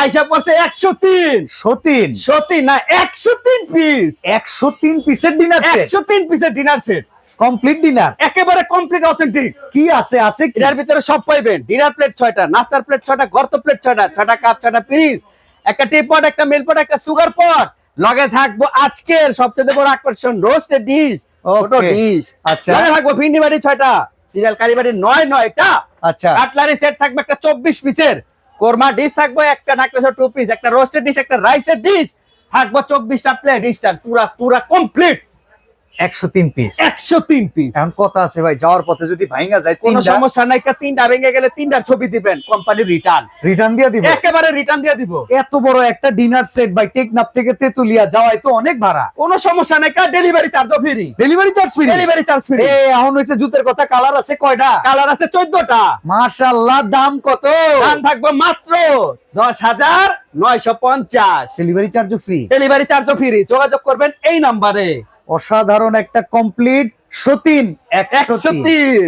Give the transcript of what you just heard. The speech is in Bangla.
আইসা পড়ছে 103 103 না 103 পিস 103 পিসের ডিনার সেট 103 পিসের ডিনার সেট কমপ্লিট ডিনার একেবারে কমপ্লিট অথেন্টিক কি আছে কি? এটার ভিতরে সব পাইবেন ডিনার প্লেট 6টা নাস্তার প্লেট 6টা গর্ত প্লেট 6টা 6টা কাপ 6টা পিস একটা টি পট একটা মিল পট একটা সুগার পট লগে থাকবো আজকের সবচেয়ে বড় আকর্ষণ রোস্টেড ডিশ ছোট ডিশ আচ্ছা লগে থাকবো ভিন্ডি বাড়ি 6টা সিরিয়াল কারি বাড়ি 9টা আচ্ছা কাটলারি সেট থাকবে একটা 24 পিসের কোরমা ডিশ থাকবে একটা ঢাকনা 2 পিস একটা রোস্টেড ডিশ একটা রাইসের ডিশ থাকবে 24টা প্লেট ডিশটা পুরা কমপ্লিট 103 পিস 103 পিস এখন কথা আছে ভাই যাওয়ার পথে যদি ভাঙা যায় কোনো তিনটা সমস্যা নাই তিনটা ভেঙে গেলে তিনটার ছবি দিবেন কোম্পানি রিটার্ন দিয়ে দিব একেবারে রিটার্ন দিয়ে দিব এত বড় একটা ডিনার সেট ভাই টেকনাফ থেকে তেতুলিয়া যাওয়াই তো অনেক ভাড়া কোনো সমস্যা নাই ডেলিভারি চার্জও free delivery charge free delivery charge free এখন হইছে জুতের কথা কালার আছে কয়টা কালার আছে 14টা মাশাআল্লাহ দাম কত দাম থাকবে মাত্র 10,950 ডেলিভারি চার্জও ফ্রি ডেলিভারি চার্জও ফ্রি যোগাযোগ করবেন এই নম্বরে অসাধারণ একটা কমপ্লিট সতীন 103 103